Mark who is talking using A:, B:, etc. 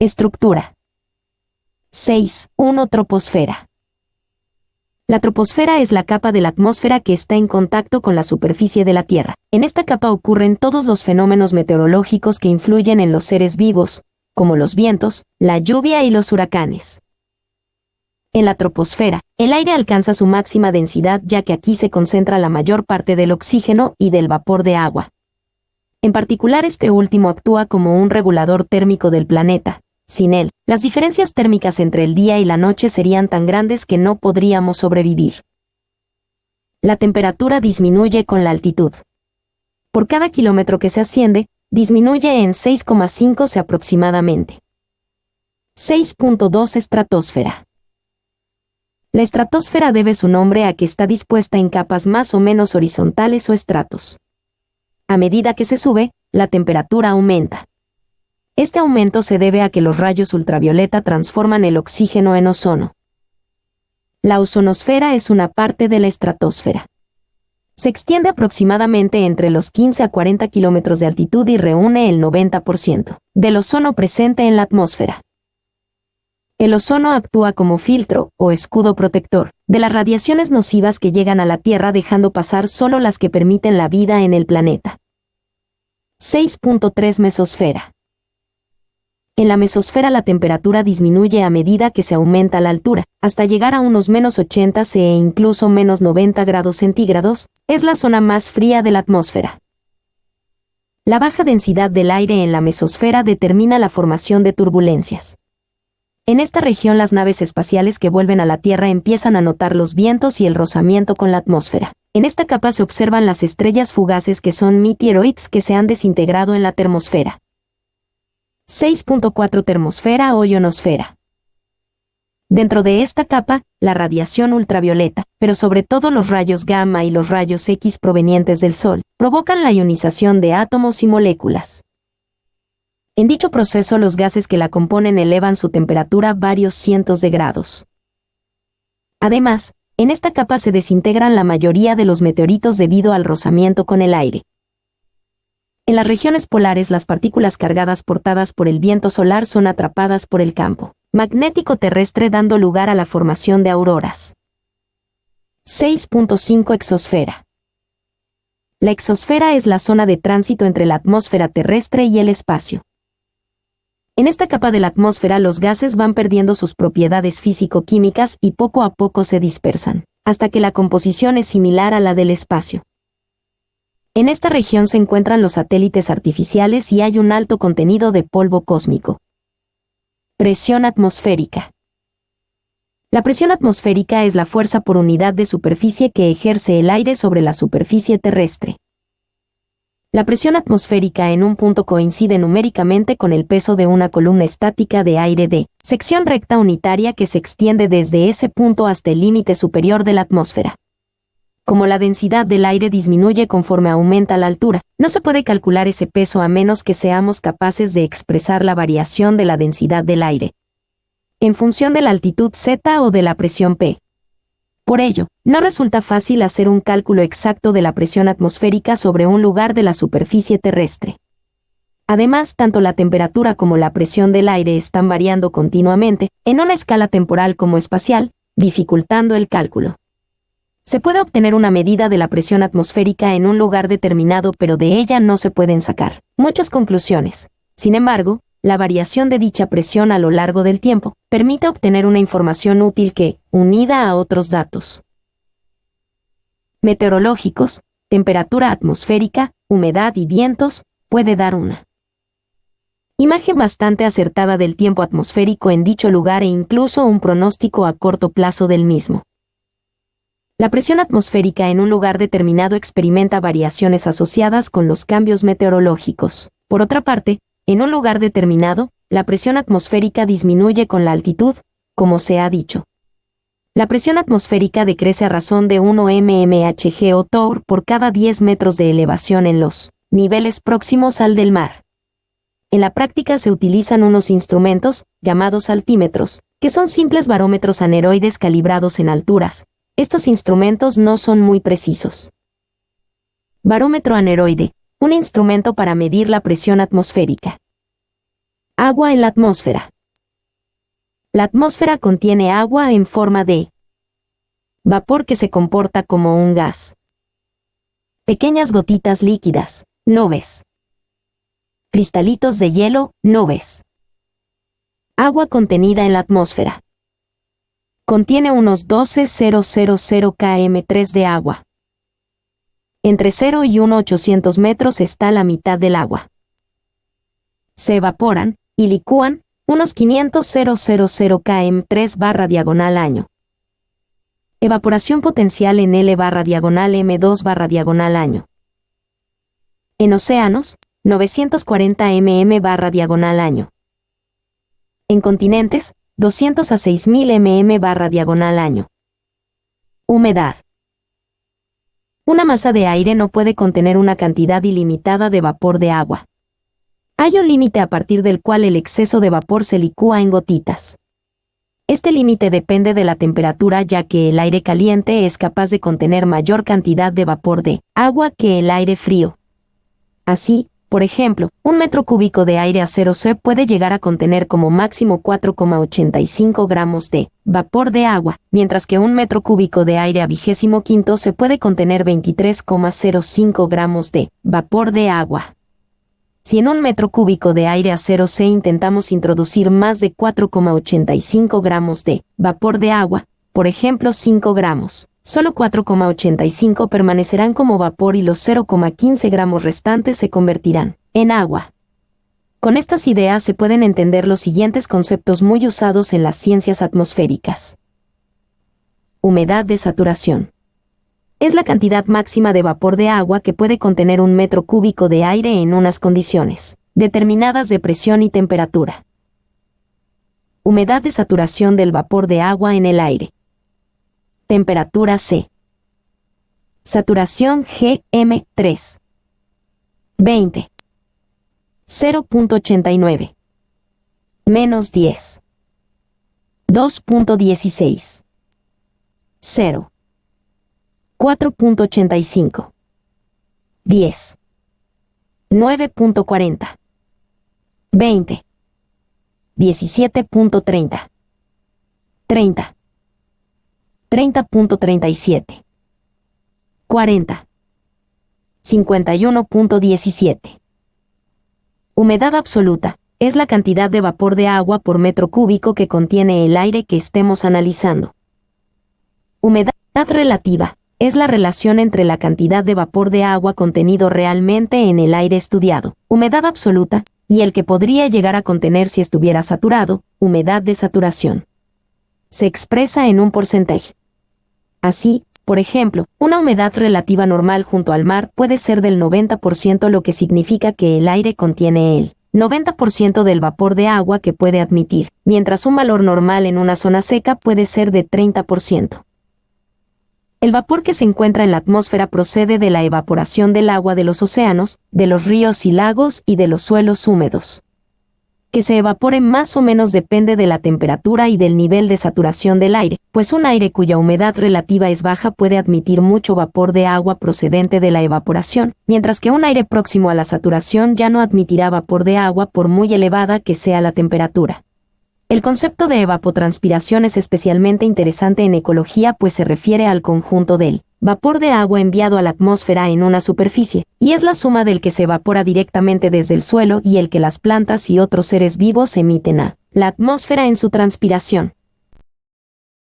A: Estructura. 6.1 Troposfera. La troposfera es la capa de la atmósfera que está en contacto con la superficie de la Tierra. En esta capa ocurren todos los fenómenos meteorológicos que influyen en los seres vivos, como los vientos, la lluvia y los huracanes. En la troposfera, el aire alcanza su máxima densidad ya que aquí se concentra la mayor parte del oxígeno y del vapor de agua. En particular, este último actúa como un regulador térmico del planeta. Sin él, las diferencias térmicas entre el día y la noche serían tan grandes que no podríamos sobrevivir. La temperatura disminuye con la altitud. Por cada kilómetro que se asciende, disminuye en 6,5 aproximadamente. 6.2 Estratosfera. La estratosfera debe su nombre a que está dispuesta en capas más o menos horizontales o estratos. A medida que se sube, la temperatura aumenta. Este aumento se debe a que los rayos ultravioleta transforman el oxígeno en ozono. La ozonosfera es una parte de la estratosfera. Se extiende aproximadamente entre los 15 a 40 kilómetros de altitud y reúne el 90% del ozono presente en la atmósfera. El ozono actúa como filtro, o escudo protector, de las radiaciones nocivas que llegan a la Tierra dejando pasar solo las que permiten la vida en el planeta. 6.3 Mesosfera. En la mesosfera la temperatura disminuye a medida que se aumenta la altura, hasta llegar a unos -80 C e incluso -90 grados centígrados, es la zona más fría de la atmósfera. La baja densidad del aire en la mesosfera determina la formación de turbulencias. En esta región las naves espaciales que vuelven a la Tierra empiezan a notar los vientos y el rozamiento con la atmósfera. En esta capa se observan las estrellas fugaces que son meteoroides que se han desintegrado en la termosfera. 6.4 Termosfera o ionosfera. Dentro de esta capa, la radiación ultravioleta, pero sobre todo los rayos gamma y los rayos X provenientes del Sol, provocan la ionización de átomos y moléculas. En dicho proceso los gases que la componen elevan su temperatura varios cientos de grados. Además, en esta capa se desintegran la mayoría de los meteoritos debido al rozamiento con el aire. En las regiones polares las partículas cargadas portadas por el viento solar son atrapadas por el campo magnético terrestre dando lugar a la formación de auroras. 6.5 Exosfera. La exosfera es la zona de tránsito entre la atmósfera terrestre y el espacio. En esta capa de la atmósfera los gases van perdiendo sus propiedades físico-químicas y poco a poco se dispersan, hasta que la composición es similar a la del espacio. En esta región se encuentran los satélites artificiales y hay un alto contenido de polvo cósmico. Presión atmosférica. La presión atmosférica es la fuerza por unidad de superficie que ejerce el aire sobre la superficie terrestre. La presión atmosférica en un punto coincide numéricamente con el peso de una columna estática de aire de sección recta unitaria que se extiende desde ese punto hasta el límite superior de la atmósfera. Como la densidad del aire disminuye conforme aumenta la altura, no se puede calcular ese peso a menos que seamos capaces de expresar la variación de la densidad del aire en función de la altitud Z o de la presión P. Por ello, no resulta fácil hacer un cálculo exacto de la presión atmosférica sobre un lugar de la superficie terrestre. Además, tanto la temperatura como la presión del aire están variando continuamente, en una escala temporal como espacial, dificultando el cálculo. Se puede obtener una medida de la presión atmosférica en un lugar determinado, pero de ella no se pueden sacar muchas conclusiones. Sin embargo, la variación de dicha presión a lo largo del tiempo permite obtener una información útil que, unida a otros datos meteorológicos, temperatura atmosférica, humedad y vientos, puede dar una imagen bastante acertada del tiempo atmosférico en dicho lugar e incluso un pronóstico a corto plazo del mismo. La presión atmosférica en un lugar determinado experimenta variaciones asociadas con los cambios meteorológicos. Por otra parte, en un lugar determinado, la presión atmosférica disminuye con la altitud, como se ha dicho. La presión atmosférica decrece a razón de 1 mmHg o torr por cada 10 metros de elevación en los niveles próximos al del mar. En la práctica se utilizan unos instrumentos, llamados altímetros, que son simples barómetros aneroides calibrados en alturas. Estos instrumentos no son muy precisos. Barómetro aneroide, un instrumento para medir la presión atmosférica. Agua en la atmósfera. La atmósfera contiene agua en forma de vapor que se comporta como un gas. Pequeñas gotitas líquidas, nubes. Cristalitos de hielo, nubes. Agua contenida en la atmósfera. Contiene unos 12,000 km3 de agua. Entre 0 y 1,800 metros está la mitad del agua. Se evaporan y licúan unos 500,000 km3/diagonal año. Evaporación potencial en L/m2/diagonal año. En océanos, 940 mm/diagonal año. En continentes, 200 a 6000 mm/diagonal año. Humedad. Una masa de aire no puede contener una cantidad ilimitada de vapor de agua. Hay un límite a partir del cual el exceso de vapor se licúa en gotitas. Este límite depende de la temperatura, ya que el aire caliente es capaz de contener mayor cantidad de vapor de agua que el aire frío. Así, por ejemplo, un metro cúbico de aire a 0 C puede llegar a contener como máximo 4,85 gramos de vapor de agua, mientras que un metro cúbico de aire a 25 se puede contener 23,05 gramos de vapor de agua. Si en un metro cúbico de aire a 0 C intentamos introducir más de 4,85 gramos de vapor de agua, por ejemplo 5 gramos, solo 4,85 permanecerán como vapor y los 0,15 gramos restantes se convertirán en agua. Con estas ideas se pueden entender los siguientes conceptos muy usados en las ciencias atmosféricas. Humedad de saturación. Es la cantidad máxima de vapor de agua que puede contener un metro cúbico de aire en unas condiciones determinadas de presión y temperatura. Humedad de saturación del vapor de agua en el aire. Temperatura C. Saturación GM3. 20. 0.89. Menos 10. 2.16. 0. 4.85. 10. 9.40. 20. 17.30. 30. 30.37. 40. 51.17. Humedad absoluta es la cantidad de vapor de agua por metro cúbico que contiene el aire que estemos analizando. Humedad relativa es la relación entre la cantidad de vapor de agua contenido realmente en el aire estudiado, humedad absoluta, y el que podría llegar a contener si estuviera saturado, humedad de saturación. Se expresa en un porcentaje. Así, por ejemplo, una humedad relativa normal junto al mar puede ser del 90%, lo que significa que el aire contiene el 90% del vapor de agua que puede admitir, mientras un valor normal en una zona seca puede ser de 30%. El vapor que se encuentra en la atmósfera procede de la evaporación del agua de los océanos, de los ríos y lagos y de los suelos húmedos. Que se evapore más o menos depende de la temperatura y del nivel de saturación del aire, pues un aire cuya humedad relativa es baja puede admitir mucho vapor de agua procedente de la evaporación, mientras que un aire próximo a la saturación ya no admitirá vapor de agua por muy elevada que sea la temperatura. El concepto de evapotranspiración es especialmente interesante en ecología, pues se refiere al conjunto del vapor de agua enviado a la atmósfera en una superficie, y es la suma del que se evapora directamente desde el suelo y el que las plantas y otros seres vivos emiten a la atmósfera en su transpiración.